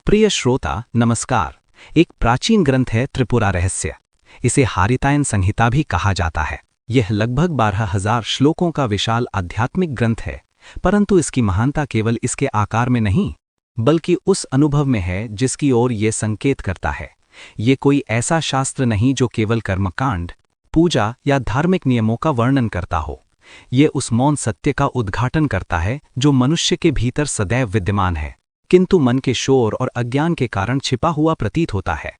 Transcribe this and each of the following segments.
प्रिय श्रोता नमस्कार। एक प्राचीन ग्रंथ है त्रिपुरा रहस्य। इसे हारितायन संहिता भी कहा जाता है। यह लगभग 12,000 श्लोकों का विशाल आध्यात्मिक ग्रंथ है, परंतु इसकी महानता केवल इसके आकार में नहीं बल्कि उस अनुभव में है जिसकी ओर ये संकेत करता है। ये कोई ऐसा शास्त्र नहीं जो केवल कर्मकांड, पूजा या धार्मिक नियमों का वर्णन करता हो। ये उस मौन सत्य का उद्घाटन करता है जो मनुष्य के भीतर सदैव विद्यमान है, किंतु मन के शोर और अज्ञान के कारण छिपा हुआ प्रतीत होता है।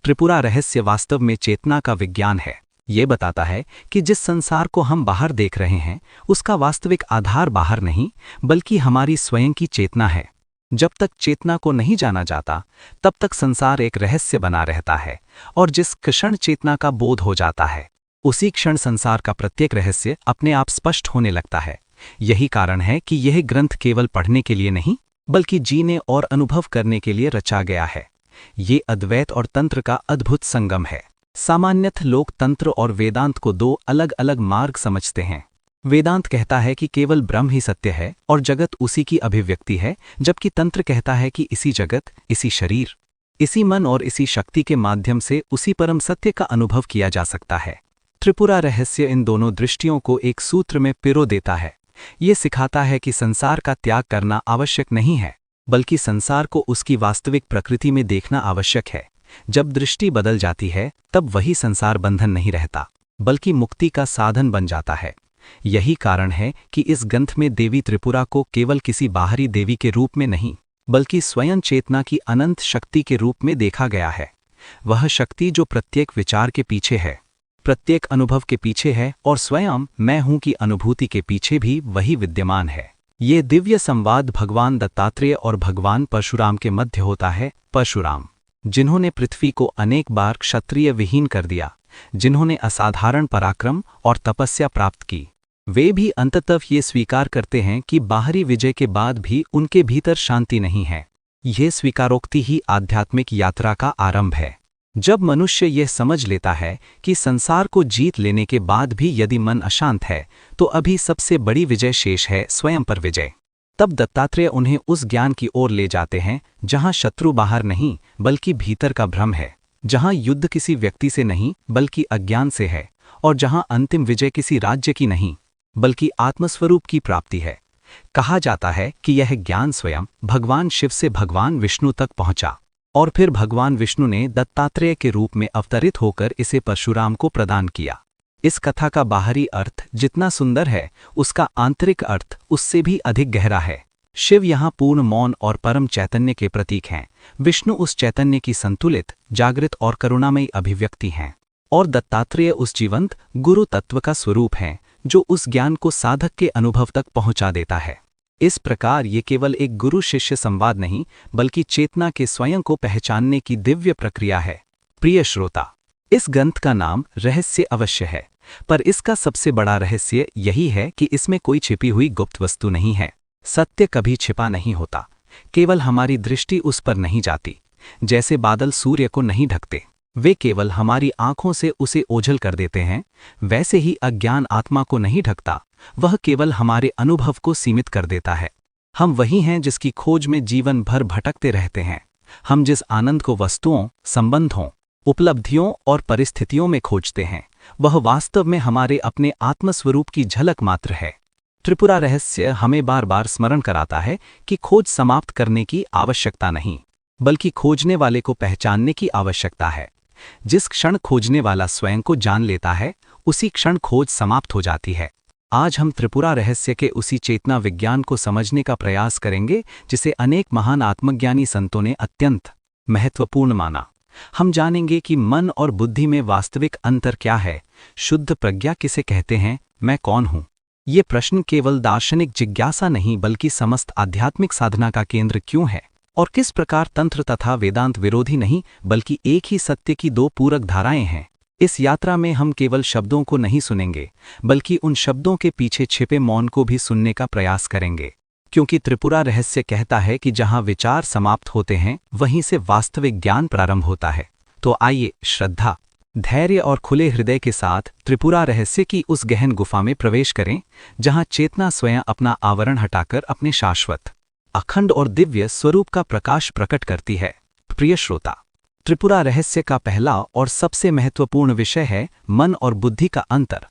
त्रिपुरा रहस्य वास्तव में चेतना का विज्ञान है। ये बताता है कि जिस संसार को हम बाहर देख रहे हैं उसका वास्तविक आधार बाहर नहीं बल्कि हमारी स्वयं की चेतना है। जब तक चेतना को नहीं जाना जाता तब तक संसार एक रहस्य बना रहता है, और जिस क्षण चेतना का बोध हो जाता है उसी क्षण संसार का प्रत्येक रहस्य अपने आप स्पष्ट होने लगता है। यही कारण है कि यह ग्रंथ केवल पढ़ने के लिए नहीं बल्कि जीने और अनुभव करने के लिए रचा गया है। ये अद्वैत और तंत्र का अद्भुत संगम है। सामान्यतः लोग तंत्र और वेदांत को दो अलग अलग मार्ग समझते हैं। वेदांत कहता है कि केवल ब्रह्म ही सत्य है और जगत उसी की अभिव्यक्ति है, जबकि तंत्र कहता है कि इसी जगत, इसी शरीर, इसी मन और इसी शक्ति के माध्यम से उसी परम सत्य का अनुभव किया जा सकता है। त्रिपुरा रहस्य इन दोनों दृष्टियों को एक सूत्र में पिरो देता है। ये सिखाता है कि संसार का त्याग करना आवश्यक नहीं है, बल्कि संसार को उसकी वास्तविक प्रकृति में देखना आवश्यक है। जब दृष्टि बदल जाती है तब वही संसार बंधन नहीं रहता बल्कि मुक्ति का साधन बन जाता है। यही कारण है कि इस ग्रंथ में देवी त्रिपुरा को केवल किसी बाहरी देवी के रूप में नहीं बल्कि स्वयं चेतना की अनंत शक्ति के रूप में देखा गया है। वह शक्ति जो प्रत्येक विचार के पीछे है, प्रत्येक अनुभव के पीछे है और स्वयं मैं हूं की अनुभूति के पीछे भी वही विद्यमान है। ये दिव्य संवाद भगवान दत्तात्रेय और भगवान परशुराम के मध्य होता है। परशुराम, जिन्होंने पृथ्वी को अनेक बार क्षत्रिय विहीन कर दिया, जिन्होंने असाधारण पराक्रम और तपस्या प्राप्त की, वे भी अंततः ये स्वीकार करते हैं कि बाहरी विजय के बाद भी उनके भीतर शांति नहीं है। यह स्वीकारोक्ति ही आध्यात्मिक यात्रा का आरंभ है। जब मनुष्य यह समझ लेता है कि संसार को जीत लेने के बाद भी यदि मन अशांत है तो अभी सबसे बड़ी विजय शेष है स्वयं पर विजय, तब दत्तात्रेय उन्हें उस ज्ञान की ओर ले जाते हैं जहां शत्रु बाहर नहीं बल्कि भीतर का भ्रम है, जहां युद्ध किसी व्यक्ति से नहीं बल्कि अज्ञान से है, और जहां अंतिम विजय किसी राज्य की नहीं बल्कि आत्मस्वरूप की प्राप्ति है। कहा जाता है कि यह ज्ञान स्वयं भगवान शिव से भगवान विष्णु तक पहुंचा और फिर भगवान विष्णु ने दत्तात्रेय के रूप में अवतरित होकर इसे परशुराम को प्रदान किया। इस कथा का बाहरी अर्थ जितना सुंदर है उसका आंतरिक अर्थ उससे भी अधिक गहरा है। शिव यहाँ पूर्ण मौन और परम चैतन्य के प्रतीक हैं, विष्णु उस चैतन्य की संतुलित, जागृत और करुणामयी अभिव्यक्ति हैं, और दत्तात्रेय उस जीवंत गुरु तत्व का स्वरूप हैं जो उस ज्ञान को साधक के अनुभव तक पहुंचा देता है। इस प्रकार ये केवल एक गुरु शिष्य संवाद नहीं बल्कि चेतना के स्वयं को पहचानने की दिव्य प्रक्रिया है। प्रिय श्रोता, इस ग्रंथ का नाम रहस्य अवश्य है, पर इसका सबसे बड़ा रहस्य यही है कि इसमें कोई छिपी हुई गुप्त वस्तु नहीं है। सत्य कभी छिपा नहीं होता, केवल हमारी दृष्टि उस पर नहीं जाती। जैसे बादल सूर्य को नहीं ढकते, वे केवल हमारी आंखों से उसे ओझल कर देते हैं, वैसे ही अज्ञान आत्मा को नहीं ढकता, वह केवल हमारे अनुभव को सीमित कर देता है। हम वही हैं जिसकी खोज में जीवन भर भटकते रहते हैं। हम जिस आनंद को वस्तुओं, संबंधों, उपलब्धियों और परिस्थितियों में खोजते हैं वह वास्तव में हमारे अपने आत्मस्वरूप की झलक मात्र है। त्रिपुरा रहस्य हमें बार बार स्मरण कराता है कि खोज समाप्त करने की आवश्यकता नहीं बल्कि खोजने वाले को पहचानने की आवश्यकता है। जिस क्षण खोजने वाला स्वयं को जान लेता है उसी क्षण खोज समाप्त हो जाती है। आज हम त्रिपुरा रहस्य के उसी चेतना विज्ञान को समझने का प्रयास करेंगे जिसे अनेक महान आत्मज्ञानी संतों ने अत्यंत महत्वपूर्ण माना। हम जानेंगे कि मन और बुद्धि में वास्तविक अंतर क्या है, शुद्ध प्रज्ञा किसे कहते हैं, मैं कौन हूँ। ये प्रश्न केवल दार्शनिक जिज्ञासा नहीं बल्कि समस्त आध्यात्मिक साधना का केंद्र क्यों है, और किस प्रकार तंत्र तथा वेदांत विरोधी नहीं बल्कि एक ही सत्य की दो पूरक धाराएं हैं। इस यात्रा में हम केवल शब्दों को नहीं सुनेंगे बल्कि उन शब्दों के पीछे छिपे मौन को भी सुनने का प्रयास करेंगे, क्योंकि त्रिपुरा रहस्य कहता है कि जहां विचार समाप्त होते हैं वहीं से वास्तविक ज्ञान प्रारंभ होता है। तो आइए श्रद्धा, धैर्य और खुले हृदय के साथ त्रिपुरा रहस्य की उस गहन गुफा में प्रवेश करें जहां चेतना स्वयं अपना आवरण हटाकर अपने शाश्वत अखंड और दिव्य स्वरूप का प्रकाश प्रकट करती है। प्रिय श्रोता, त्रिपुरा रहस्य का पहला और सबसे महत्वपूर्ण विषय है मन और बुद्धि का अंतर।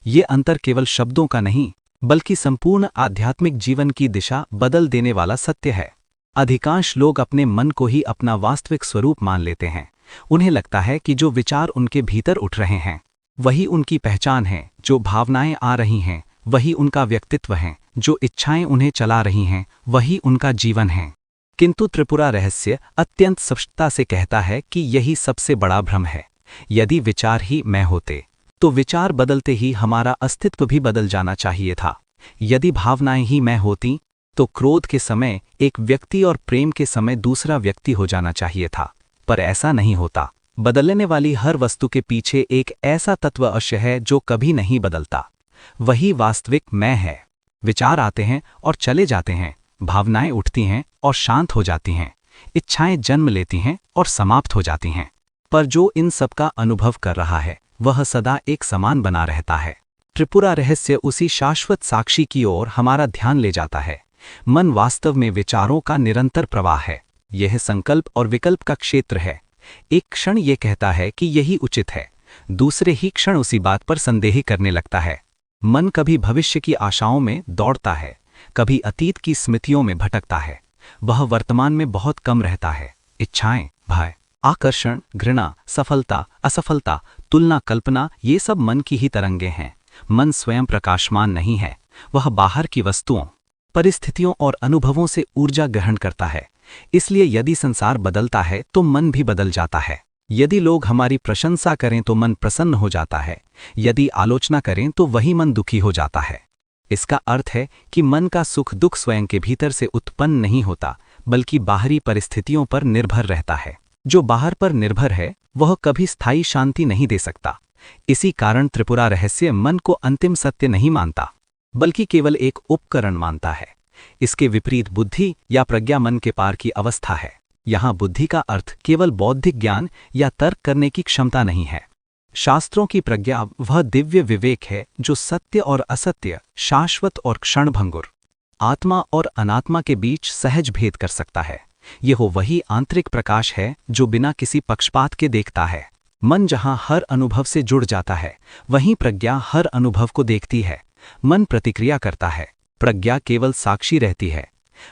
ये अंतर केवल शब्दों का नहीं, बल्कि संपूर्ण आध्यात्मिक जीवन की दिशा बदल देने वाला सत्य है। अधिकांश लोग अपने मन को ही अपना वास्तविक स्वरूप मान लेते हैं। उन्हें लगता है कि जो विचार उनके भीतर उठ रहे हैं वही उनकी पहचान है, जो भावनाएं आ रही हैं वही उनका व्यक्तित्व है, जो इच्छाएं उन्हें चला रही हैं वही उनका जीवन है। किंतु त्रिपुरा रहस्य अत्यंत स्पष्टता से कहता है कि यही सबसे बड़ा भ्रम है। यदि विचार ही मैं होते तो विचार बदलते ही हमारा अस्तित्व भी बदल जाना चाहिए था। यदि भावनाएं ही मैं होती तो क्रोध के समय एक व्यक्ति और प्रेम के समय दूसरा व्यक्ति हो जाना चाहिए था, पर ऐसा नहीं होता। बदलने वाली हर वस्तु के पीछे एक ऐसा तत्व अवश्य है जो कभी नहीं बदलता। वही वास्तविक मैं है। विचार आते हैं और चले जाते हैं, भावनाएं उठती हैं और शांत हो जाती हैं, इच्छाएं जन्म लेती हैं और समाप्त हो जाती हैं, पर जो इन सब का अनुभव कर रहा है वह सदा एक समान बना रहता है। त्रिपुरा रहस्य उसी शाश्वत साक्षी की ओर हमारा ध्यान ले जाता है। मन वास्तव में विचारों का निरंतर प्रवाह है। यह संकल्प और विकल्प का क्षेत्र है। एक क्षण ये कहता है कि यही उचित है, दूसरे ही क्षण उसी बात पर संदेह करने लगता है। मन कभी भविष्य की आशाओं में दौड़ता है, कभी अतीत की स्मृतियों में भटकता है। वह वर्तमान में बहुत कम रहता है। इच्छाएं, भय, आकर्षण, घृणा, सफलता, असफलता, तुलना, कल्पना, ये सब मन की ही तरंगे हैं। मन स्वयं प्रकाशमान नहीं है। वह बाहर की वस्तुओं, परिस्थितियों और अनुभवों से ऊर्जा ग्रहण करता है। इसलिए यदि संसार बदलता है तो मन भी बदल जाता है। यदि लोग हमारी प्रशंसा करें तो मन प्रसन्न हो जाता है, यदि आलोचना करें तो वही मन दुखी हो जाता है। इसका अर्थ है कि मन का सुख दुख स्वयं के भीतर से उत्पन्न नहीं होता, बल्कि बाहरी परिस्थितियों पर निर्भर रहता है। जो बाहर पर निर्भर है वह कभी स्थायी शांति नहीं दे सकता। इसी कारण त्रिपुरा रहस्य मन को अंतिम सत्य नहीं मानता, बल्कि केवल एक उपकरण मानता है। इसके विपरीत बुद्धि या प्रज्ञा मन के पार की अवस्था है। यहाँ बुद्धि का अर्थ केवल बौद्धिक ज्ञान या तर्क करने की क्षमता नहीं है। शास्त्रों की प्रज्ञा वह दिव्य विवेक है जो सत्य और असत्य, शाश्वत और क्षणभंगुर, आत्मा और अनात्मा के बीच सहज भेद कर सकता है। यह वही आंतरिक प्रकाश है जो बिना किसी पक्षपात के देखता है। मन जहाँ हर अनुभव से जुड़ जाता है, वहीं प्रज्ञा हर अनुभव को देखती है। मन प्रतिक्रिया करता है, प्रज्ञा केवल साक्षी रहती है।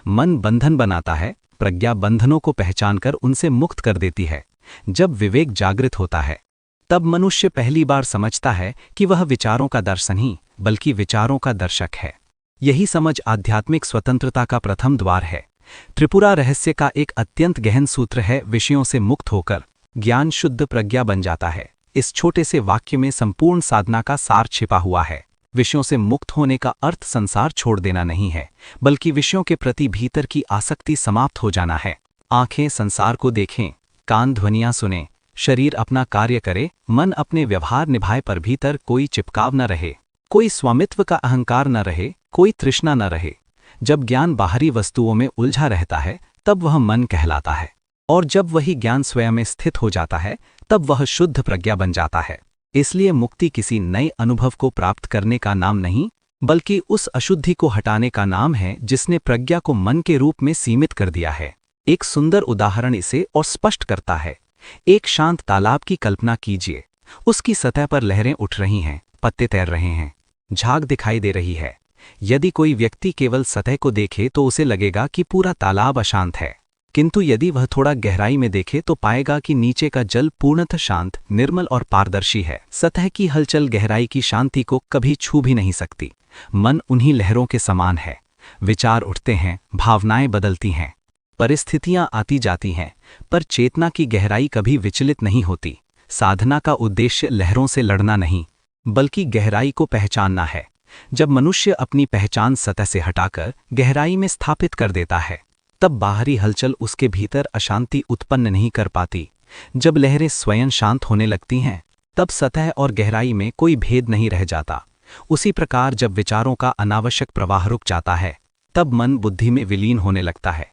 मन बंधन बनाता है, प्रज्ञा बंधनों को पहचानकर उनसे मुक्त कर देती है। जब विवेक जागृत होता है तब मनुष्य पहली बार समझता है कि वह विचारों का दर्शन नहीं, बल्कि विचारों का दर्शक है। यही समझ आध्यात्मिक स्वतंत्रता का प्रथम द्वार है। त्रिपुरा रहस्य का एक अत्यंत गहन सूत्र है, विषयों से मुक्त होकर ज्ञान शुद्ध प्रज्ञा बन जाता है। इस छोटे से वाक्य में संपूर्ण साधना का सार छिपा हुआ है। विषयों से मुक्त होने का अर्थ संसार छोड़ देना नहीं है, बल्कि विषयों के प्रति भीतर की आसक्ति समाप्त हो जाना है। आंखें संसार को देखें, कान ध्वनियां सुने, शरीर अपना कार्य करे, मन अपने व्यवहार निभाए, पर भीतर कोई चिपकाव न रहे, कोई स्वामित्व का अहंकार न रहे, कोई तृष्णा न रहे। जब ज्ञान बाहरी वस्तुओं में उलझा रहता है तब वह मन कहलाता है, और जब वही ज्ञान स्वयं में स्थित हो जाता है तब वह शुद्ध प्रज्ञा बन जाता है। इसलिए मुक्ति किसी नए अनुभव को प्राप्त करने का नाम नहीं, बल्कि उस अशुद्धि को हटाने का नाम है जिसने प्रज्ञा को मन के रूप में सीमित कर दिया है। एक सुंदर उदाहरण इसे और स्पष्ट करता है। एक शांत तालाब की कल्पना कीजिए। उसकी सतह पर लहरें उठ रही हैं, पत्ते तैर रहे हैं, झाग दिखाई दे रही है। यदि कोई व्यक्ति केवल सतह को देखे तो उसे लगेगा कि पूरा तालाब अशांत है, किंतु यदि वह थोड़ा गहराई में देखे तो पाएगा कि नीचे का जल पूर्णतः शांत, निर्मल और पारदर्शी है। सतह की हलचल गहराई की शांति को कभी छू भी नहीं सकती। मन उन्हीं लहरों के समान है। विचार उठते हैं, भावनाएं बदलती हैं, परिस्थितियां आती जाती हैं, पर चेतना की गहराई कभी विचलित नहीं होती। साधना का उद्देश्य लहरों से लड़ना नहीं, बल्कि गहराई को पहचानना है। जब मनुष्य अपनी पहचान सतह से हटाकर गहराई में स्थापित कर देता है तब बाहरी हलचल उसके भीतर अशांति उत्पन्न नहीं कर पाती। जब लहरें स्वयं शांत होने लगती हैं तब सतह और गहराई में कोई भेद नहीं रह जाता। उसी प्रकार जब विचारों का अनावश्यक प्रवाह रुक जाता है तब मन बुद्धि में विलीन होने लगता है।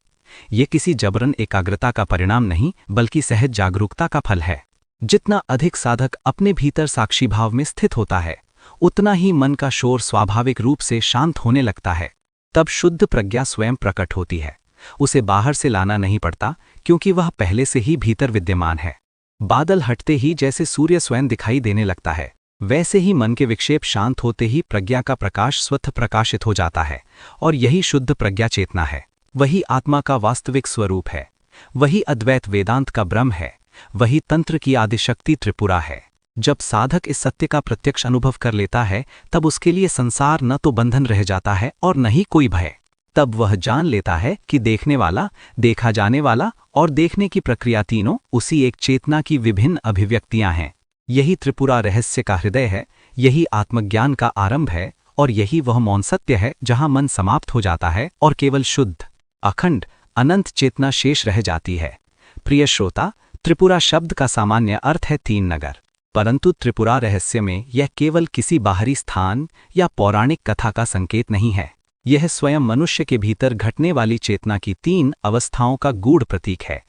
ये किसी जबरन एकाग्रता का परिणाम नहीं, बल्कि सहज जागरूकता का फल है। जितना अधिक साधक अपने भीतर साक्षी भाव में स्थित होता है, उतना ही मन का शोर स्वाभाविक रूप से शांत होने लगता है। तब शुद्ध प्रज्ञा स्वयं प्रकट होती है। उसे बाहर से लाना नहीं पड़ता, क्योंकि वह पहले से ही भीतर विद्यमान है। बादल हटते ही जैसे सूर्य स्वयं दिखाई देने लगता है, वैसे ही मन के विक्षेप शांत होते ही प्रज्ञा का प्रकाश स्वतः प्रकाशित हो जाता है, और यही शुद्ध प्रज्ञा चेतना है। वही आत्मा का वास्तविक स्वरूप है, वही अद्वैत वेदांत का ब्रह्म है, वही तंत्र की आदिशक्ति त्रिपुरा है। जब साधक इस सत्य का प्रत्यक्ष अनुभव कर लेता है, तब उसके लिए संसार न तो बंधन रह जाता है और न ही कोई भय। तब वह जान लेता है कि देखने वाला, देखा जाने वाला और देखने की प्रक्रिया तीनों उसी एक चेतना की विभिन्न अभिव्यक्तियां हैं। यही त्रिपुरा रहस्य का हृदय है, यही आत्मज्ञान का आरंभ है, और यही वह मौन सत्य है जहां मन समाप्त हो जाता है और केवल शुद्ध, अखंड, अनंत चेतना शेष रह जाती है। प्रिय श्रोता, त्रिपुरा शब्द का सामान्य अर्थ है तीन नगर, परंतु त्रिपुरा रहस्य में यह केवल किसी बाहरी स्थान या पौराणिक कथा का संकेत नहीं है। यह स्वयं मनुष्य के भीतर घटने वाली चेतना की तीन अवस्थाओं का गूढ़ प्रतीक है।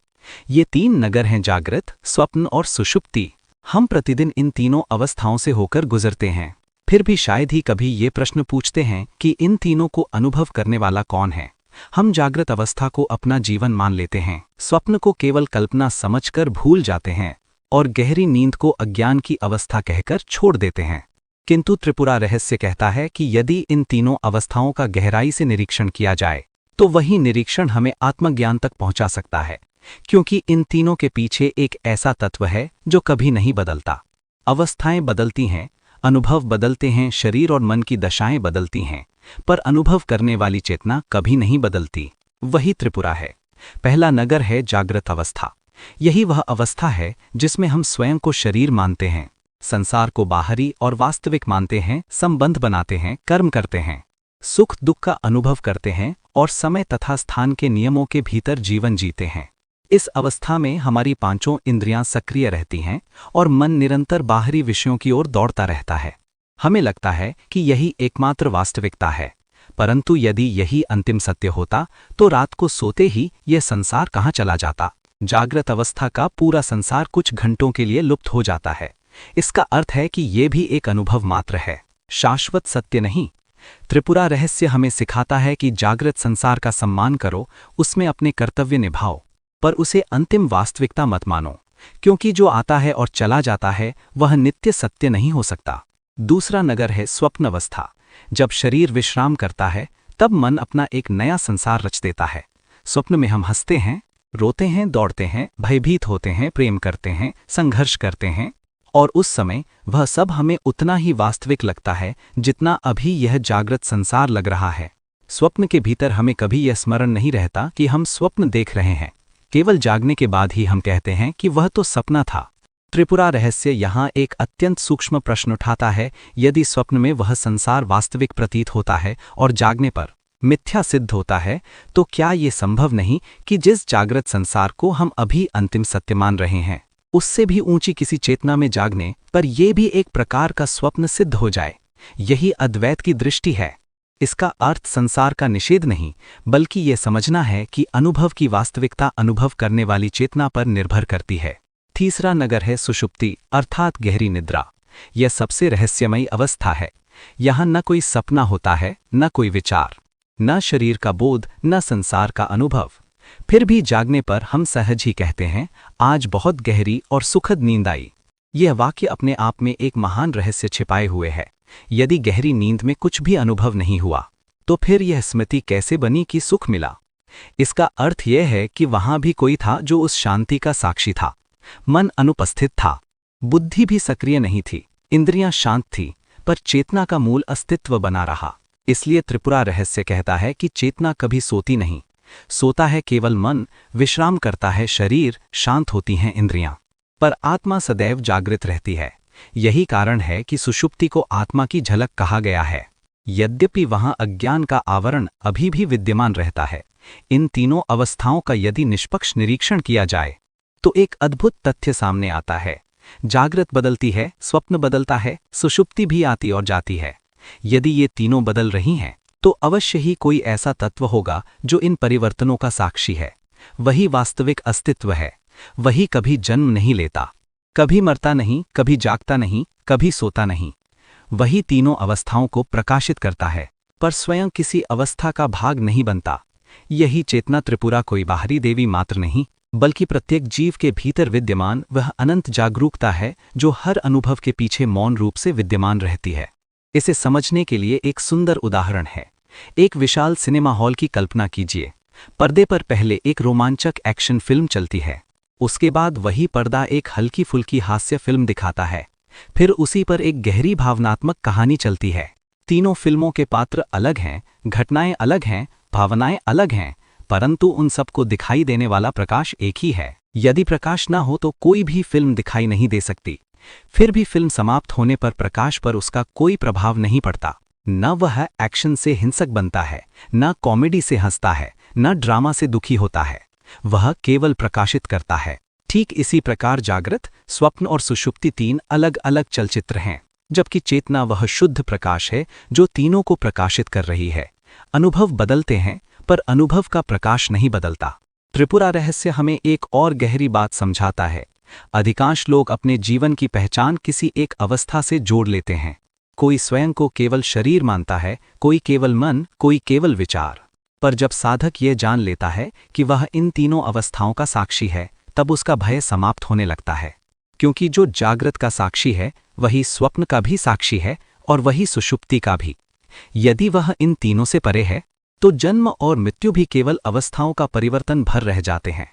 ये तीन नगर हैं जागृत, स्वप्न और सुषुप्ति। हम प्रतिदिन इन तीनों अवस्थाओं से होकर गुजरते हैं, फिर भी शायद ही कभी ये प्रश्न पूछते हैं कि इन तीनों को अनुभव करने वाला कौन है। हम जागृत अवस्था को अपना जीवन मान लेते हैं, स्वप्न को केवल कल्पना समझकर भूल जाते हैं, और गहरी नींद को अज्ञान की अवस्था कहकर छोड़ देते हैं। किंतु त्रिपुरा रहस्य कहता है कि यदि इन तीनों अवस्थाओं का गहराई से निरीक्षण किया जाए, तो वही निरीक्षण हमें आत्मज्ञान तक पहुंचा सकता है, क्योंकि इन तीनों के पीछे एक ऐसा तत्व है जो कभी नहीं बदलता। अवस्थाएं बदलती हैं, अनुभव बदलते हैं, शरीर और मन की दशाएं बदलती हैं, पर अनुभव करने वाली चेतना कभी नहीं बदलती। वही त्रिपुरा है। पहला नगर है जागृत अवस्था। यही वह अवस्था है जिसमें हम स्वयं को शरीर मानते हैं, संसार को बाहरी और वास्तविक मानते हैं, संबंध बनाते हैं, कर्म करते हैं, सुख दुख का अनुभव करते हैं और समय तथा स्थान के नियमों के भीतर जीवन जीते हैं। इस अवस्था में हमारी पांचों इंद्रियां सक्रिय रहती हैं और मन निरंतर बाहरी विषयों की ओर दौड़ता रहता है। हमें लगता है कि यही एकमात्र वास्तविकता है, परंतु यदि यही अंतिम सत्य होता तो रात को सोते ही यह संसार कहाँ चला जाता। जागृत अवस्था का पूरा संसार कुछ घंटों के लिए लुप्त हो जाता है। इसका अर्थ है कि ये भी एक अनुभव मात्र है, शाश्वत सत्य नहीं। त्रिपुरा रहस्य हमें सिखाता है कि जागृत संसार का सम्मान करो, उसमें अपने कर्तव्य निभाओ, पर उसे अंतिम वास्तविकता मत मानो, क्योंकि जो आता है और चला जाता है वह नित्य सत्य नहीं हो सकता। दूसरा नगर है स्वप्न अवस्था। जब शरीर विश्राम करता है, तब मन अपना एक नया संसार रच देता है। स्वप्न में हम हंसते हैं, रोते हैं, दौड़ते हैं, भयभीत होते हैं, प्रेम करते हैं, संघर्ष करते हैं, और उस समय वह सब हमें उतना ही वास्तविक लगता है जितना अभी यह जागृत संसार लग रहा है। स्वप्न के भीतर हमें कभी यह स्मरण नहीं रहता कि हम स्वप्न देख रहे हैं, केवल जागने के बाद ही हम कहते हैं कि वह तो सपना था। त्रिपुरा रहस्य यहाँ एक अत्यंत सूक्ष्म प्रश्न उठाता है। यदि स्वप्न में वह संसार वास्तविक प्रतीत होता है और जागने पर मिथ्या सिद्ध होता है, तो क्या ये संभव नहीं कि जिस जागृत संसार को हम अभी अंतिम सत्य मान रहे हैं, उससे भी ऊंची किसी चेतना में जागने पर यह भी एक प्रकार का स्वप्न सिद्ध हो जाए? यही अद्वैत की दृष्टि है। इसका अर्थ संसार का निषेध नहीं, बल्कि ये समझना है कि अनुभव की वास्तविकता अनुभव करने वाली चेतना पर निर्भर करती है। तीसरा नगर है सुषुप्ति, अर्थात गहरी निद्रा। यह सबसे रहस्यमयी अवस्था है। यहाँ न कोई सपना होता है, न कोई विचार, न शरीर का बोध, न संसार का अनुभव। फिर भी जागने पर हम सहज ही कहते हैं, आज बहुत गहरी और सुखद नींद आई। यह वाक्य अपने आप में एक महान रहस्य छिपाए हुए है। यदि गहरी नींद में कुछ भी अनुभव नहीं हुआ, तो फिर यह स्मृति कैसे बनी कि सुख मिला? इसका अर्थ यह है कि वहां भी कोई था जो उस शांति का साक्षी था। मन अनुपस्थित था, बुद्धि भी सक्रिय नहीं थी, इंद्रियां शांत थी, पर चेतना का मूल अस्तित्व बना रहा। इसलिए त्रिपुरा रहस्य कहता है कि चेतना कभी सोती नहीं, सोता है केवल मन, विश्राम करता है शरीर, शांत होती हैं इंद्रियां, पर आत्मा सदैव जागृत रहती है। यही कारण है कि सुषुप्ति को आत्मा की झलक कहा गया है। यद्यपि वहां अज्ञान का आवरण अभी भी विद्यमान रहता है। इन तीनों अवस्थाओं का यदि निष्पक्ष निरीक्षण किया जाए तो एक अद्भुत तथ्य सामने आता है। जागृत बदलती है, स्वप्न बदलता है, सुषुप्ति भी आती और जाती है। यदि ये तीनों बदल रही हैं, तो अवश्य ही कोई ऐसा तत्व होगा जो इन परिवर्तनों का साक्षी है। वही वास्तविक अस्तित्व है। वही कभी जन्म नहीं लेता, कभी मरता नहीं, कभी जागता नहीं, कभी सोता नहीं। वही तीनों अवस्थाओं को प्रकाशित करता है, पर स्वयं किसी अवस्था का भाग नहीं बनता। यही चेतना त्रिपुरा कोई बाहरी देवी मात्र नहीं, बल्कि प्रत्येक जीव के भीतर विद्यमान वह अनंत जागरूकता है जो हर अनुभव के पीछे मौन रूप से विद्यमान रहती है। इसे समझने के लिए एक सुंदर उदाहरण है। एक विशाल सिनेमा हॉल की कल्पना कीजिए। पर्दे पर पहले एक रोमांचक एक्शन फिल्म चलती है, उसके बाद वही पर्दा एक हल्की फुल्की हास्य फिल्म दिखाता है, फिर उसी पर एक गहरी भावनात्मक कहानी चलती है। तीनों फिल्मों के पात्र अलग हैं, घटनाएं अलग हैं, भावनाएं अलग हैं, परंतु उन सबको दिखाई देने वाला प्रकाश एक ही है। यदि प्रकाश ना हो तो कोई भी फिल्म दिखाई नहीं दे सकती। फिर भी फिल्म समाप्त होने पर प्रकाश पर उसका कोई प्रभाव नहीं पड़ता। न वह एक्शन से हिंसक बनता है, न कॉमेडी से हंसता है, न ड्रामा से दुखी होता है, वह केवल प्रकाशित करता है। ठीक इसी प्रकार जागृत, स्वप्न और सुषुप्ति तीन अलग अलग चलचित्र हैं, जबकि चेतना वह शुद्ध प्रकाश है जो तीनों को प्रकाशित कर रही है। अनुभव बदलते हैं, पर अनुभव का प्रकाश नहीं बदलता। त्रिपुरा रहस्य हमें एक और गहरी बात समझाता है। अधिकांश लोग अपने जीवन की पहचान किसी एक अवस्था से जोड़ लेते हैं। कोई स्वयं को केवल शरीर मानता है, कोई केवल मन, कोई केवल विचार। पर जब साधक ये जान लेता है कि वह इन तीनों अवस्थाओं का साक्षी है, तब उसका भय समाप्त होने लगता है। क्योंकि जो जागृत का साक्षी है वही स्वप्न का भी साक्षी है और वही सुषुप्ति का भी। यदि वह इन तीनों से परे है तो जन्म और मृत्यु भी केवल अवस्थाओं का परिवर्तन भर रह जाते हैं।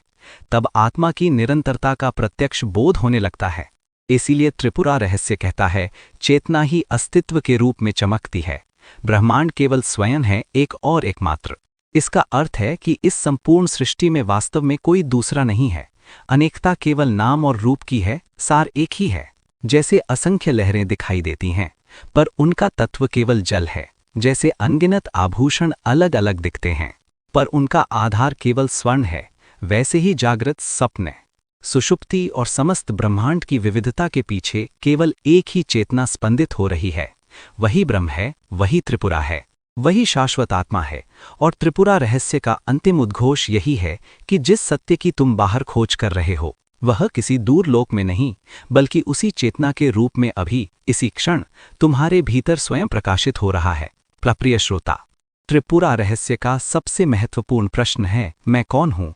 तब आत्मा की निरंतरता का प्रत्यक्ष बोध होने लगता है। इसीलिए त्रिपुरा रहस्य कहता है, चेतना ही अस्तित्व के रूप में चमकती है। ब्रह्मांड केवल स्वयं है, एक और एकमात्र। इसका अर्थ है कि इस संपूर्ण सृष्टि में वास्तव में कोई दूसरा नहीं है। अनेकता केवल नाम और रूप की है, सार एक ही है। जैसे असंख्य लहरें दिखाई देती हैं, पर उनका तत्व केवल जल है। जैसे अनगिनत आभूषण अलग अलग दिखते हैं, पर उनका आधार केवल स्वर्ण है, वैसे ही जागृत सपने, सुषुप्ति और समस्त ब्रह्मांड की विविधता के पीछे केवल एक ही चेतना स्पंदित हो रही है। वही ब्रह्म है, वही त्रिपुरा है, वही शाश्वत आत्मा है। और त्रिपुरा रहस्य का अंतिम उद्घोष यही है कि जिस सत्य की तुम बाहर खोज कर रहे हो, वह किसी दूर लोक में नहीं, बल्कि उसी चेतना के रूप में अभी इसी क्षण तुम्हारे भीतर स्वयं प्रकाशित हो रहा है। प्रिय श्रोता, त्रिपुरा रहस्य का सबसे महत्वपूर्ण प्रश्न है, मैं कौन हूं?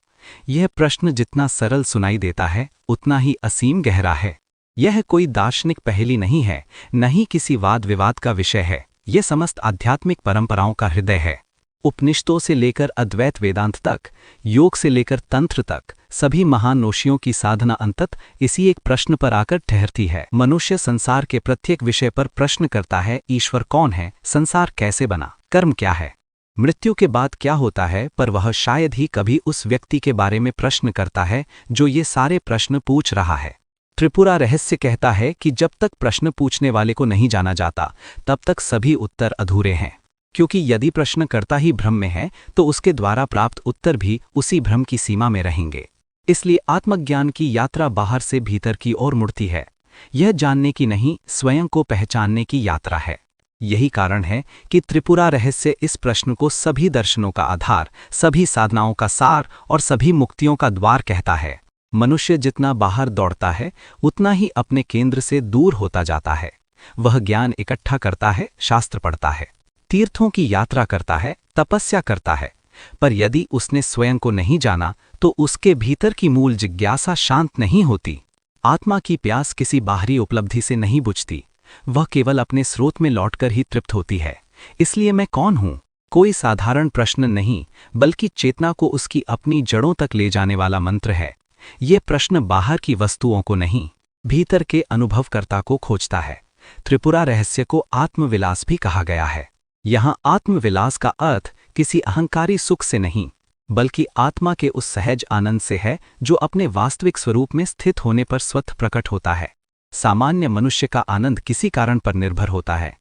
यह प्रश्न जितना सरल सुनाई देता है, उतना ही असीम गहरा है। यह कोई दार्शनिक पहेली नहीं है, न ही किसी वाद विवाद का विषय है। यह समस्त आध्यात्मिक परंपराओं का हृदय है। उपनिषदों से लेकर अद्वैत वेदांत तक, योग से लेकर तंत्र तक, सभी महान ऋषियों की साधना अंततः इसी एक प्रश्न पर आकर ठहरती है। मनुष्य संसार के प्रत्येक विषय पर प्रश्न करता है, ईश्वर कौन है, संसार कैसे बना, कर्म क्या है, मृत्यु के बाद क्या होता है। पर वह शायद ही कभी उस व्यक्ति के बारे में प्रश्न करता है जो ये सारे प्रश्न पूछ रहा है। त्रिपुरा रहस्य कहता है कि जब तक प्रश्न पूछने वाले को नहीं जाना जाता, तब तक सभी उत्तर अधूरे हैं। क्योंकि यदि प्रश्नकर्ता ही भ्रम में है, तो उसके द्वारा प्राप्त उत्तर भी उसी भ्रम की सीमा में रहेंगे। इसलिए आत्मज्ञान की यात्रा बाहर से भीतर की ओर मुड़ती है। यह जानने की नहीं, स्वयं को पहचानने की यात्रा है। यही कारण है कि त्रिपुरा रहस्य इस प्रश्न को सभी दर्शनों का आधार, सभी साधनाओं का सार और सभी मुक्तियों का द्वार कहता है। मनुष्य जितना बाहर दौड़ता है, उतना ही अपने केंद्र से दूर होता जाता है। वह ज्ञान इकट्ठा करता है, शास्त्र पढ़ता है, तीर्थों की यात्रा करता है, तपस्या करता है, पर यदि उसने स्वयं को नहीं जाना तो उसके भीतर की मूल जिज्ञासा शांत नहीं होती। आत्मा की प्यास किसी बाहरी उपलब्धि से नहीं बुझती, वह केवल अपने स्रोत में लौटकर ही तृप्त होती है। इसलिए मैं कौन हूं कोई साधारण प्रश्न नहीं, बल्कि चेतना को उसकी अपनी जड़ों तक ले जाने वाला मंत्र है। ये प्रश्न बाहर की वस्तुओं को नहीं, भीतर के अनुभवकर्ता को खोजता है। त्रिपुरा रहस्य को आत्मविलास भी कहा गया है। यहाँ आत्मविलास का अर्थ किसी अहंकारी सुख से नहीं, बल्कि आत्मा के उस सहज आनंद से है जो अपने वास्तविक स्वरूप में स्थित होने पर स्वतः प्रकट होता है। सामान्य मनुष्य का आनंद किसी कारण पर निर्भर होता है।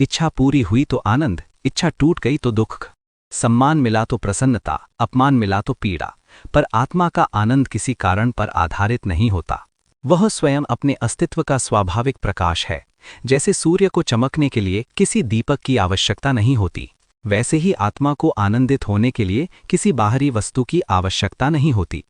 इच्छा पूरी हुई तो आनंद, इच्छा टूट गई तो दुख, सम्मान मिला तो प्रसन्नता, अपमान मिला तो पीड़ा। पर आत्मा का आनंद किसी कारण पर आधारित नहीं होता। वह स्वयं अपने अस्तित्व का स्वाभाविक प्रकाश है। जैसे सूर्य को चमकने के लिए किसी दीपक की आवश्यकता नहीं होती, वैसे ही आत्मा को आनंदित होने के लिए किसी बाहरी वस्तु की आवश्यकता नहीं होती।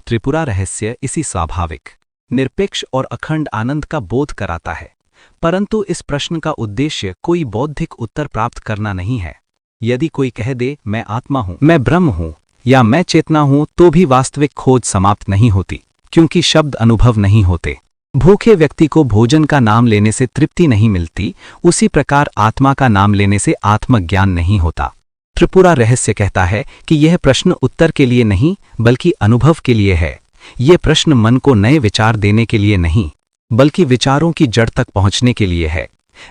त्रिपुरा रहस्य इसी स्वाभाविक, निरपेक्ष और अखंड आनंद का बोध कराता है। परंतु इस प्रश्न का उद्देश्य कोई बौद्धिक उत्तर प्राप्त करना नहीं है। यदि कोई कह दे मैं आत्मा हूं, मैं ब्रह्म हूं, या मैं चेतना हूं तो भी वास्तविक खोज समाप्त नहीं होती, क्योंकि शब्द अनुभव नहीं होते। भूखे व्यक्ति को भोजन का नाम लेने से तृप्ति नहीं मिलती, उसी प्रकार आत्मा का नाम लेने से आत्मज्ञान नहीं होता। त्रिपुरा रहस्य कहता है कि यह प्रश्न उत्तर के लिए नहीं बल्कि अनुभव के लिए है। यह प्रश्न मन को नए विचार देने के लिए नहीं बल्कि विचारों की जड़ तक पहुंचने के लिए है।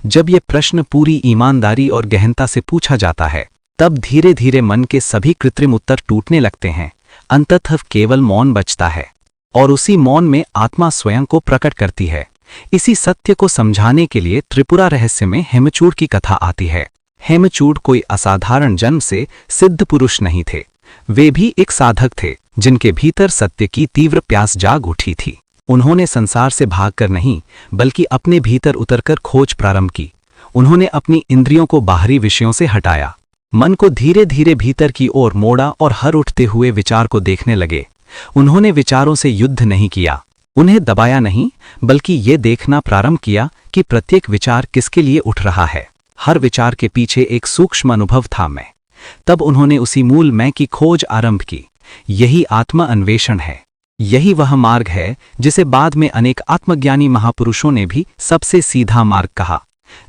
जब यह प्रश्न पूरी ईमानदारी और गहनता से पूछा जाता है, तब धीरे धीरे मन के सभी कृत्रिम उत्तर टूटने लगते हैं। अंततः केवल मौन बचता है, और उसी मौन में आत्मा स्वयं को प्रकट करती है। इसी सत्य को समझाने के लिए त्रिपुरा रहस्य में हेमचूड़ की कथा आती है। हेमचूड़ कोई असाधारण जन्म से सिद्ध पुरुष नहीं थे। वे भी एक साधक थे, जिनके भीतर सत्य की तीव्र प्यास जाग उठी थी। उन्होंने संसार से भागकर नहीं बल्कि अपने भीतर उतरकर खोज प्रारंभ की। उन्होंने अपनी इंद्रियों को बाहरी विषयों से हटाया, मन को धीरे धीरे भीतर की ओर मोड़ा और हर उठते हुए विचार को देखने लगे। उन्होंने विचारों से युद्ध नहीं किया, उन्हें दबाया नहीं, बल्कि ये देखना प्रारंभ किया कि प्रत्येक विचार किसके लिए उठ रहा है। हर विचार के पीछे एक सूक्ष्म अनुभव था, मैं। तब उन्होंने उसी मूल मैं की खोज आरंभ की। यही आत्मा अन्वेषण है। यही वह मार्ग है जिसे बाद में अनेक आत्मज्ञानी महापुरुषों ने भी सबसे सीधा मार्ग कहा।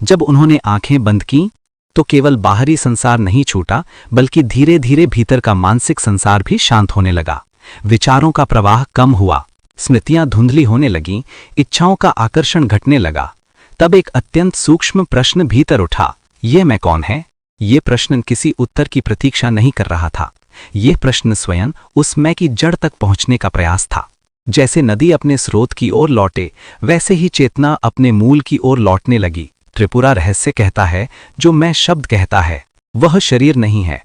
जब उन्होंने आंखें बंद की तो केवल बाहरी संसार नहीं छूटा, बल्कि धीरे धीरे भीतर का मानसिक संसार भी शांत होने लगा। विचारों का प्रवाह कम हुआ, स्मृतियां धुंधली होने लगीं, इच्छाओं का आकर्षण घटने लगा। तब एक अत्यंत सूक्ष्म प्रश्न भीतर उठा, ये मैं कौन है? ये प्रश्न किसी उत्तर की प्रतीक्षा नहीं कर रहा था। यह प्रश्न स्वयं उस मैं की जड़ तक पहुंचने का प्रयास था। जैसे नदी अपने स्रोत की ओर लौटे, वैसे ही चेतना अपने मूल की ओर लौटने लगी। त्रिपुरा रहस्य कहता है, जो मैं शब्द कहता है वह शरीर नहीं है।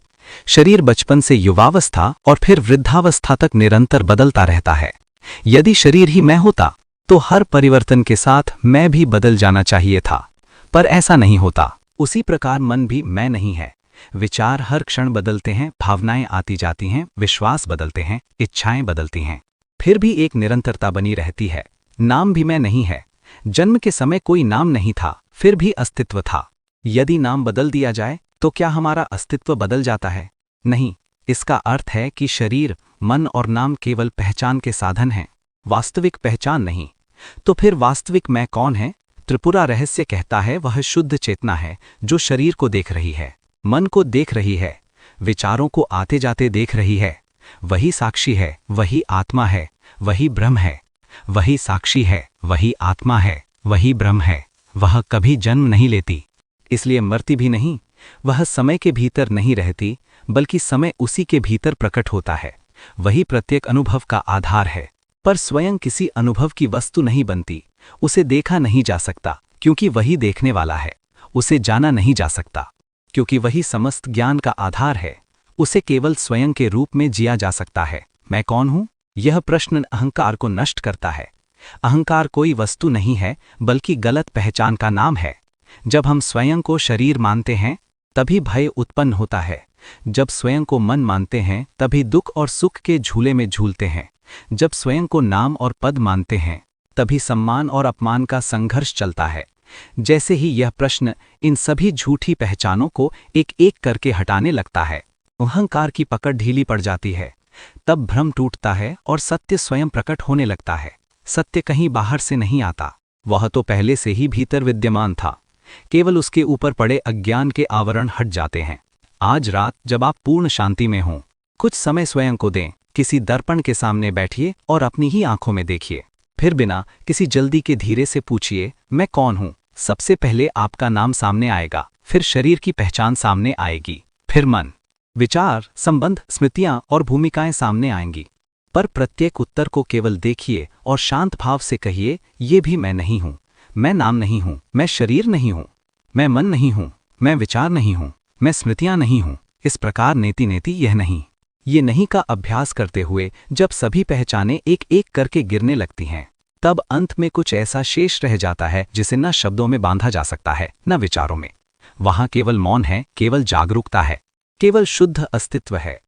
शरीर बचपन से युवावस्था और फिर वृद्धावस्था तक निरंतर बदलता रहता है। यदि शरीर ही मैं होता तो हर परिवर्तन के साथ मैं भी बदल जाना चाहिए था, पर ऐसा नहीं होता। उसी प्रकार मन भी मैं नहीं है। विचार हर क्षण बदलते हैं, भावनाएं आती जाती हैं, विश्वास बदलते हैं, इच्छाएं बदलती हैं, फिर भी एक निरंतरता बनी रहती है। नाम भी मैं नहीं है। जन्म के समय कोई नाम नहीं था, फिर भी अस्तित्व था। यदि नाम बदल दिया जाए तो क्या हमारा अस्तित्व बदल जाता है? नहीं। इसका अर्थ है कि शरीर, मन और नाम केवल पहचान के साधन हैं, वास्तविक पहचान नहीं। तो फिर वास्तविक मैं कौन है? त्रिपुरा रहस्य कहता है, वह शुद्ध चेतना है जो शरीर को देख रही है, मन को देख रही है, विचारों को आते जाते देख रही है। वही साक्षी है, वही आत्मा है, वही ब्रह्म है। वही साक्षी है, वही आत्मा है, वही ब्रह्म है। वह कभी जन्म नहीं लेती, इसलिए मरती भी नहीं। वह समय के भीतर नहीं रहती, बल्कि समय उसी के भीतर प्रकट होता है। वही प्रत्येक अनुभव का आधार है, पर स्वयं किसी अनुभव की वस्तु नहीं बनती। उसे देखा नहीं जा सकता, क्योंकि वही देखने वाला है। उसे जाना नहीं जा सकता, क्योंकि वही समस्त ज्ञान का आधार है। उसे केवल स्वयं के रूप में जिया जा सकता है। मैं कौन हूं? यह प्रश्न अहंकार को नष्ट करता है। अहंकार कोई वस्तु नहीं है, बल्कि गलत पहचान का नाम है। जब हम स्वयं को शरीर मानते हैं, तभी भय उत्पन्न होता है। जब स्वयं को मन मानते हैं, तभी दुख और सुख के झूले में झूलते हैं। जब स्वयं को नाम और पद मानते हैं, तभी सम्मान और अपमान का संघर्ष चलता है। जैसे ही यह प्रश्न इन सभी झूठी पहचानों को एक एक करके हटाने लगता है, अहंकार की पकड़ ढीली पड़ जाती है। तब भ्रम टूटता है और सत्य स्वयं प्रकट होने लगता है। सत्य कहीं बाहर से नहीं आता, वह तो पहले से ही भीतर विद्यमान था। केवल उसके ऊपर पड़े अज्ञान के आवरण हट जाते हैं। आज रात जब आप पूर्ण शांति में हों, कुछ समय स्वयं को दें। किसी दर्पण के सामने बैठिए और अपनी ही आंखों में देखिए। फिर बिना किसी जल्दी के धीरे से पूछिए, मैं कौन हूं? सबसे पहले आपका नाम सामने आएगा, फिर शरीर की पहचान सामने आएगी, फिर मन, विचार, संबंध, स्मृतियां और भूमिकाएं सामने आएंगी। पर प्रत्येक उत्तर को केवल देखिए और शांत भाव से कहिए, ये भी मैं नहीं हूं। मैं नाम नहीं हूं, मैं शरीर नहीं हूं, मैं मन नहीं हूं, मैं विचार नहीं हूं, मैं स्मृतियां नहीं हूं। इस प्रकार नेति नेति यह नहीं, ये नहीं का अभ्यास करते हुए जब सभी पहचानें एक एक करके गिरने लगती हैं, तब अंत में कुछ ऐसा शेष रह जाता है जिसे न शब्दों में बांधा जा सकता है, न विचारों में। वहां केवल मौन है, केवल जागरूकता है, केवल शुद्ध अस्तित्व है।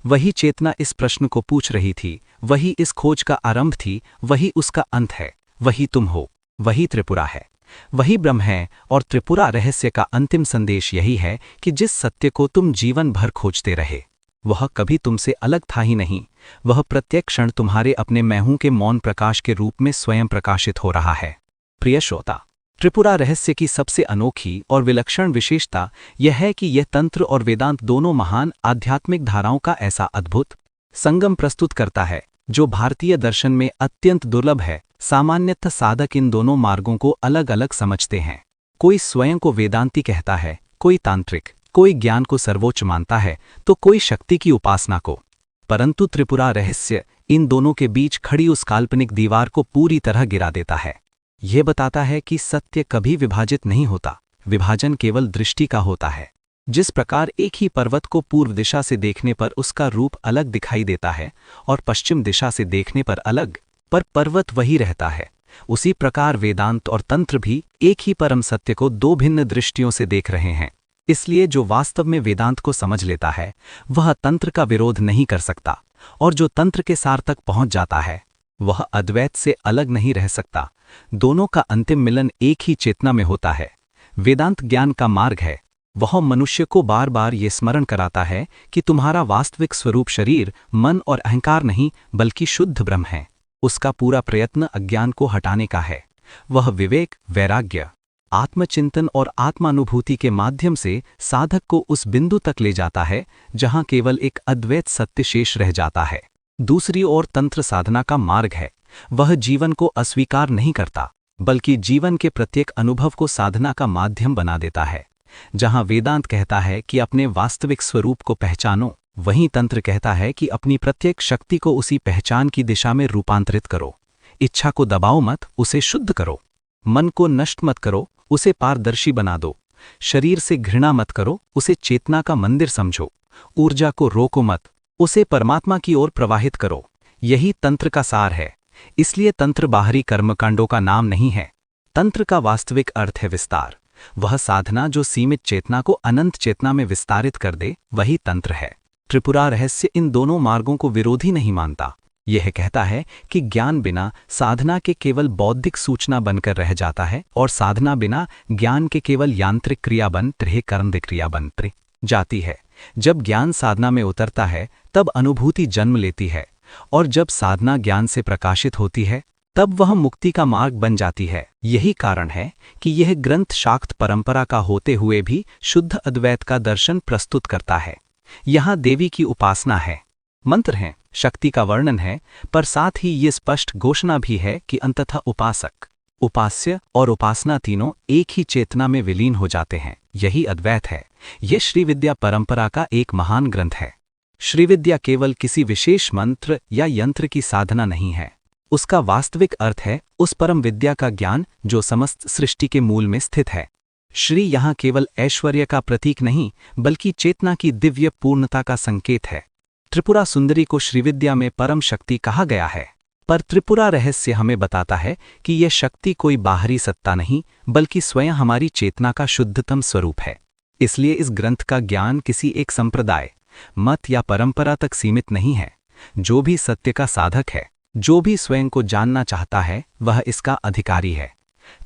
वही चेतना इस प्रश्न को पूछ रही थी, वही इस खोज का आरंभ थी, वही उसका अंत है। वही तुम हो, वही त्रिपुरा है, वही ब्रह्म है। और त्रिपुरा रहस्य का अंतिम संदेश यही है कि जिस सत्य को तुम जीवन भर खोजते रहे, वह कभी तुमसे अलग था ही नहीं, वह प्रत्येक क्षण तुम्हारे अपने मैं हूं के मौन प्रकाश के रूप में स्वयं प्रकाशित हो रहा है। प्रिय श्रोता, त्रिपुरा रहस्य की सबसे अनोखी और विलक्षण विशेषता यह है कि यह तंत्र और वेदांत दोनों महान आध्यात्मिक धाराओं का ऐसा अद्भुत संगम प्रस्तुत करता है जो भारतीय दर्शन में अत्यंत दुर्लभ है। सामान्यतः साधक इन दोनों मार्गों को अलग अलग समझते हैं। कोई स्वयं को वेदांती कहता है, कोई तांत्रिक, कोई ज्ञान को सर्वोच्च मानता है, तो कोई शक्ति की उपासना को। परंतु त्रिपुरा रहस्य इन दोनों के बीच खड़ी उस काल्पनिक दीवार को पूरी तरह गिरा देता है। यह बताता है कि सत्य कभी विभाजित नहीं होता, विभाजन केवल दृष्टि का होता है। जिस प्रकार एक ही पर्वत को पूर्व दिशा से देखने पर उसका रूप अलग दिखाई देता है और पश्चिम दिशा से देखने पर अलग, पर पर्वत वही रहता है, उसी प्रकार वेदांत और तंत्र भी एक ही परम सत्य को दो भिन्न दृष्टियों से देख रहे हैं। इसलिए जो वास्तव में वेदांत को समझ लेता है वह तंत्र का विरोध नहीं कर सकता, और जो तंत्र के सार तक पहुंच जाता है वह अद्वैत से अलग नहीं रह सकता। दोनों का अंतिम मिलन एक ही चेतना में होता है। वेदांत ज्ञान का मार्ग है। वह मनुष्य को बार बार ये स्मरण कराता है कि तुम्हारा वास्तविक स्वरूप शरीर, मन और अहंकार नहीं बल्कि शुद्ध ब्रह्म है। उसका पूरा प्रयत्न अज्ञान को हटाने का है। वह विवेक, वैराग्य, आत्मचिंतन और आत्मानुभूति के माध्यम से साधक को उस बिंदु तक ले जाता है जहां केवल एक अद्वैत सत्य शेष रह जाता है। दूसरी ओर तंत्र साधना का मार्ग है। वह जीवन को अस्वीकार नहीं करता बल्कि जीवन के प्रत्येक अनुभव को साधना का माध्यम बना देता है। जहां वेदांत कहता है कि अपने वास्तविक स्वरूप को पहचानो, वहीं तंत्र कहता है कि अपनी प्रत्येक शक्ति को उसी पहचान की दिशा में रूपांतरित करो। इच्छा को दबाओ मत, उसे शुद्ध करो। मन को नष्ट मत करो, उसे पारदर्शी बना दो। शरीर से घृणा मत करो, उसे चेतना का मंदिर समझो। ऊर्जा को रोको मत, उसे परमात्मा की ओर प्रवाहित करो। यही तंत्र का सार है। इसलिए तंत्र बाहरी कर्मकांडों का नाम नहीं है। तंत्र का वास्तविक अर्थ है विस्तार। वह साधना जो सीमित चेतना को अनंत चेतना में विस्तारित कर दे, वही तंत्र है। त्रिपुरा रहस्य इन दोनों मार्गों को विरोधी नहीं मानता। यह कहता है कि ज्ञान बिना साधना के केवल बौद्धिक सूचना बनकर रह जाता है, और साधना बिना ज्ञान के केवल यांत्रिक क्रिया बन कर्म क्रिया बन जाती है। जब ज्ञान साधना में उतरता है तब अनुभूति जन्म लेती है, और जब साधना ज्ञान से प्रकाशित होती है तब वह मुक्ति का मार्ग बन जाती है। यही कारण है कि यह ग्रंथ शाक्त परंपरा का होते हुए भी शुद्ध अद्वैत का दर्शन प्रस्तुत करता है। यहाँ देवी की उपासना है, मंत्र हैं, शक्ति का वर्णन है, पर साथ ही ये स्पष्ट घोषणा भी है कि अंततः उपासक, उपास्य और उपासना तीनों एक ही चेतना में विलीन हो जाते हैं। यही अद्वैत है। यह श्रीविद्या परंपरा का एक महान ग्रंथ है। श्रीविद्या केवल किसी विशेष मंत्र या यंत्र की साधना नहीं है। उसका वास्तविक अर्थ है उस परम विद्या का ज्ञान जो समस्त सृष्टि के मूल में स्थित है। श्री यहाँ केवल ऐश्वर्य का प्रतीक नहीं बल्कि चेतना की दिव्य पूर्णता का संकेत है। त्रिपुरा सुंदरी को श्रीविद्या में परम शक्ति कहा गया है, पर त्रिपुरा रहस्य हमें बताता है कि यह शक्ति कोई बाहरी सत्ता नहीं बल्कि स्वयं हमारी चेतना का शुद्धतम स्वरूप है। इसलिए इस ग्रंथ का ज्ञान किसी एक संप्रदाय, मत या परंपरा तक सीमित नहीं है। जो भी सत्य का साधक है, जो भी स्वयं को जानना चाहता है, वह इसका अधिकारी है।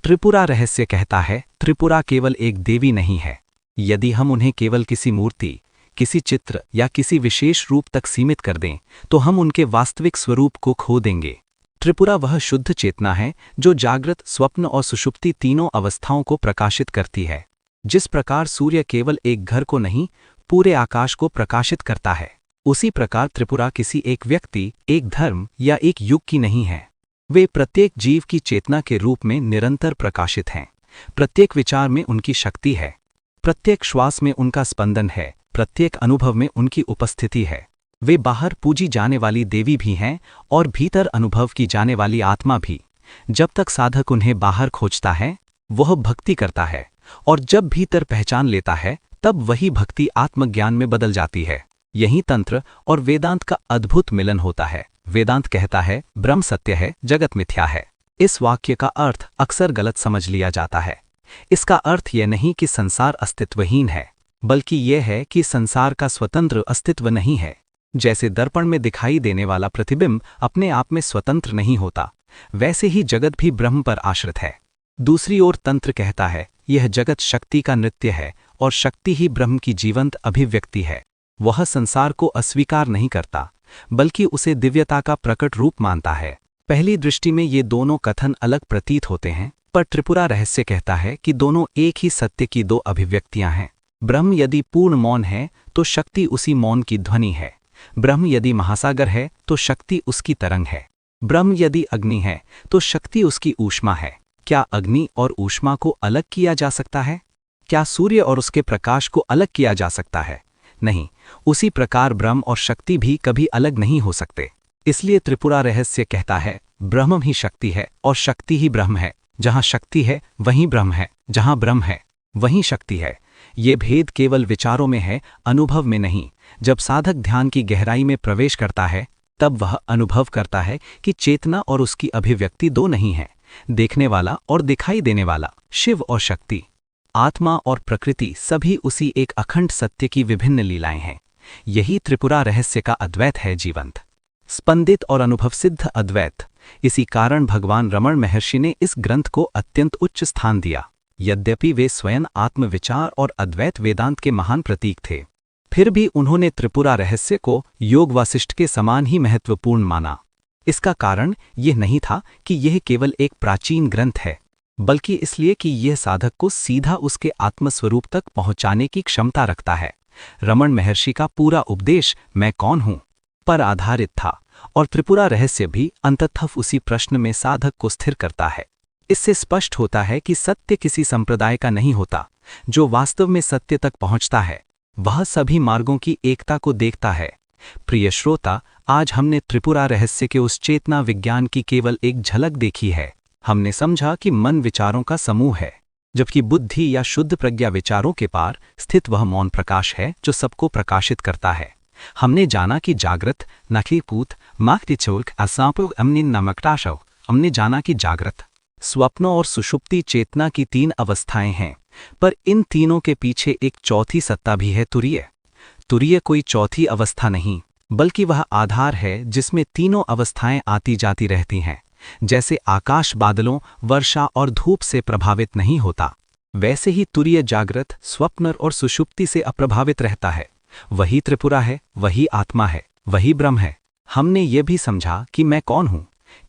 त्रिपुरा रहस्य कहता है त्रिपुरा केवल एक देवी नहीं है। यदि हम उन्हें केवल किसी मूर्ति, किसी चित्र या किसी विशेष रूप तक सीमित कर दें तो हम उनके वास्तविक स्वरूप को खो देंगे। त्रिपुरा वह शुद्ध चेतना है जो जागृत, स्वप्न और सुषुप्ति तीनों अवस्थाओं को प्रकाशित करती है। जिस प्रकार सूर्य केवल एक घर को नहीं पूरे आकाश को प्रकाशित करता है, उसी प्रकार त्रिपुरा किसी एक व्यक्ति, एक धर्म या एक युग की नहीं है। वे प्रत्येक जीव की चेतना के रूप में निरंतर प्रकाशित हैं। प्रत्येक विचार में उनकी शक्ति है, प्रत्येक श्वास में उनका स्पंदन है, प्रत्येक अनुभव में उनकी उपस्थिति है। वे बाहर पूजी जाने वाली देवी भी हैं और भीतर अनुभव की जाने वाली आत्मा भी। जब तक साधक उन्हें बाहर खोजता है वह भक्ति करता है, और जब भीतर पहचान लेता है तब वही भक्ति आत्मज्ञान में बदल जाती है। यही तंत्र और वेदांत का अद्भुत मिलन होता है। वेदांत कहता है ब्रह्म सत्य है, जगत मिथ्या है। इस वाक्य का अर्थ अक्सर गलत समझ लिया जाता है। इसका अर्थ यह नहीं कि संसार अस्तित्वहीन है, बल्कि यह है कि संसार का स्वतंत्र अस्तित्व नहीं है। जैसे दर्पण में दिखाई देने वाला प्रतिबिंब अपने आप में स्वतंत्र नहीं होता, वैसे ही जगत भी ब्रह्म पर आश्रित है। दूसरी ओर तंत्र कहता है यह जगत शक्ति का नृत्य है और शक्ति ही ब्रह्म की जीवंत अभिव्यक्ति है। वह संसार को अस्वीकार नहीं करता, बल्कि उसे दिव्यता का प्रकट रूप मानता है। पहली दृष्टि में ये दोनों कथन अलग प्रतीत होते हैं, पर त्रिपुरा रहस्य कहता है कि दोनों एक ही सत्य की दो अभिव्यक्तियां हैं। ब्रह्म यदि पूर्ण मौन है तो शक्ति उसी मौन की ध्वनि है। ब्रह्म यदि महासागर है तो शक्ति उसकी तरंग है। ब्रह्म यदि अग्नि है तो शक्ति उसकी ऊष्मा है। क्या अग्नि और ऊष्मा को अलग किया जा सकता है? क्या सूर्य और उसके प्रकाश को अलग किया जा सकता है? नहीं। उसी प्रकार ब्रह्म और शक्ति भी कभी अलग नहीं हो सकते। इसलिए त्रिपुरा रहस्य कहता है, ब्रह्म ही शक्ति है और शक्ति ही ब्रह्म है। जहाँ शक्ति है वहीं ब्रह्म है, जहाँ ब्रह्म है वहीं शक्ति है। ये भेद केवल विचारों में है, अनुभव में नहीं। जब साधक ध्यान की गहराई में प्रवेश करता है तब वह अनुभव करता है कि चेतना और उसकी अभिव्यक्ति दो नहीं है, देखने वाला और दिखाई देने वाला, शिव और शक्ति, आत्मा और प्रकृति सभी उसी एक अखंड सत्य की विभिन्न लीलाएं हैं। यही त्रिपुरा रहस्य का अद्वैत है, जीवंत, स्पंदित और अनुभव सिद्ध अद्वैत। इसी कारण भगवान रमण महर्षि ने इस ग्रंथ को अत्यंत उच्च स्थान दिया। यद्यपि वे स्वयं आत्मविचार और अद्वैत वेदांत के महान प्रतीक थे, फिर भी उन्होंने त्रिपुरा रहस्य को योग वासिष्ठ के समान ही महत्वपूर्ण माना। इसका कारण यह नहीं था कि यह केवल एक प्राचीन ग्रंथ है, बल्कि इसलिए कि यह साधक को सीधा उसके आत्मस्वरूप तक पहुंचाने की क्षमता रखता है। रमण महर्षि का पूरा उपदेश मैं कौन हूं पर आधारित था, और त्रिपुरा रहस्य भी अंततः उसी प्रश्न में साधक को स्थिर करता है। इससे स्पष्ट होता है कि सत्य किसी संप्रदाय का नहीं होता। जो वास्तव में सत्य तक पहुंचता है वह सभी मार्गों की एकता को देखता है। प्रिय श्रोता, आज हमने त्रिपुरा रहस्य के उस चेतना विज्ञान की केवल एक झलक देखी है। हमने समझा कि मन विचारों का समूह है, जबकि बुद्धि या शुद्ध प्रज्ञा विचारों के पार स्थित वह मौन प्रकाश है जो सबको प्रकाशित करता है। हमने जाना कि जागृत नखीपूत माक्तिचोल्क असापो अम्निन नमकटाशव। हमने जाना कि जागृत, स्वप्न और सुषुप्ति चेतना की तीन अवस्थाएं हैं, पर इन तीनों के पीछे एक चौथी सत्ता भी है, तुरीय। तुरीय कोई चौथी अवस्था नहीं, बल्कि वह आधार है जिसमें तीनों अवस्थाएं आती जाती रहती हैं। जैसे आकाश बादलों, वर्षा और धूप से प्रभावित नहीं होता, वैसे ही तुरीय जागृत, स्वप्न और सुषुप्ति से अप्रभावित रहता है। वही त्रिपुरा है, वही आत्मा है, वही ब्रह्म है। हमने ये भी समझा कि मैं कौन हूं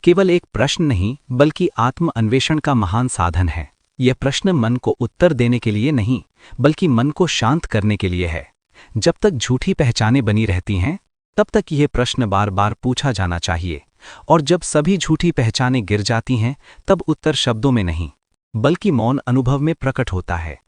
केवल एक प्रश्न नहीं, बल्कि आत्म अन्वेषण का महान साधन है। यह प्रश्न मन को उत्तर देने के लिए नहीं, बल्कि मन को शांत करने के लिए है। जब तक झूठी पहचानें बनी रहती हैं, तब तक यह प्रश्न बार बार पूछा जाना चाहिए, और जब सभी झूठी पहचानें गिर जाती हैं, तब उत्तर शब्दों में नहीं, बल्कि मौन अनुभव में प्रकट होता है।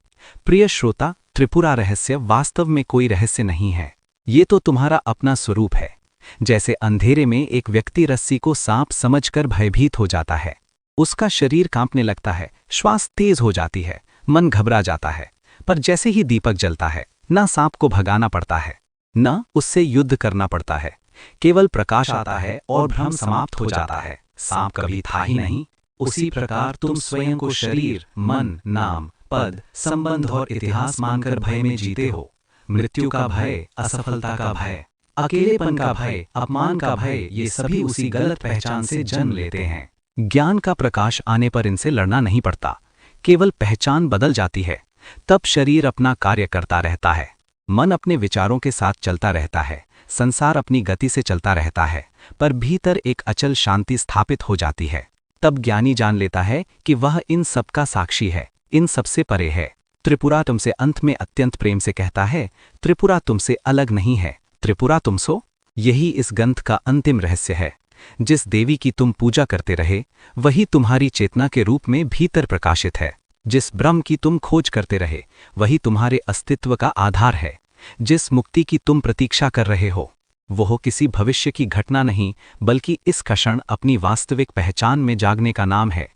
प्रिय श्रोता, त्रिपुरा रहस्य वास्तव में कोई रहस्य नहीं है, ये तो तुम्हारा अपना स्वरूप है। जैसे अंधेरे में एक व्यक्ति रस्सी को सांप समझकर भयभीत हो जाता है, उसका शरीर कांपने लगता है, श्वास तेज हो जाती है, मन घबरा जाता है, पर जैसे ही दीपक जलता है, न सांप को भगाना पड़ता है, न उससे युद्ध करना पड़ता है, केवल प्रकाश आता है और भ्रम समाप्त हो जाता है। सांप कभी था ही नहीं। उसी प्रकार तुम स्वयं को शरीर, मन, नाम, पद, संबंध और इतिहास मानकर भय में जीते हो। मृत्यु का भय, असफलता का भय, अकेलेपन का भय, अपमान का भय, ये सभी उसी गलत पहचान से जन्म लेते हैं। ज्ञान का प्रकाश आने पर इनसे लड़ना नहीं पड़ता, केवल पहचान बदल जाती है। तब शरीर अपना कार्य करता रहता है, मन अपने विचारों के साथ चलता रहता है, संसार अपनी गति से चलता रहता है, पर भीतर एक अचल शांति स्थापित हो जाती है। तब ज्ञानी जान लेता है कि वह इन सबका साक्षी है, इन सबसे परे है। त्रिपुरा तुमसे अंत में अत्यंत प्रेम से कहता है, त्रिपुरा तुमसे अलग नहीं है, त्रिपुरा तुम सो। यही इस ग्रंथ का अंतिम रहस्य है। जिस देवी की तुम पूजा करते रहे, वही तुम्हारी चेतना के रूप में भीतर प्रकाशित है। जिस ब्रह्म की तुम खोज करते रहे, वही तुम्हारे अस्तित्व का आधार है। जिस मुक्ति की तुम प्रतीक्षा कर रहे हो, वह किसी भविष्य की घटना नहीं, बल्कि इस क्षण अपनी वास्तविक पहचान में जागने का नाम है।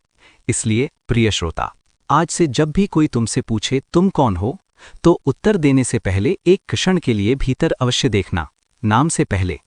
इसलिए प्रिय श्रोता, आज से जब भी कोई तुमसे पूछे तुम कौन हो, तो उत्तर देने से पहले एक क्षण के लिए भीतर अवश्य देखना। नाम से पहले,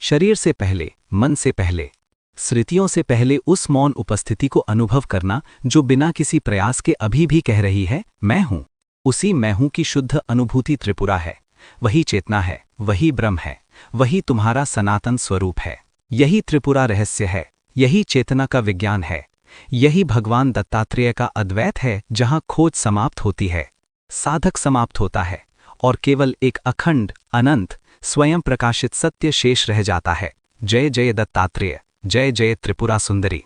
शरीर से पहले, मन से पहले, स्मृतियों से पहले उस मौन उपस्थिति को अनुभव करना जो बिना किसी प्रयास के अभी भी कह रही है, मैं हूं। उसी मैं हूं की शुद्ध अनुभूति त्रिपुरा है। वही चेतना है, वही ब्रह्म है, वही तुम्हारा सनातन स्वरूप है। यही त्रिपुरा रहस्य है, यही चेतना का विज्ञान है, यही भगवान दत्तात्रेय का अद्वैत है। जहां खोज समाप्त होती है, साधक समाप्त होता है, और केवल एक अखंड, अनंत, स्वयं प्रकाशित सत्य शेष रह जाता है। जय जय दत्तात्रेय, जय जय त्रिपुरा सुंदरी।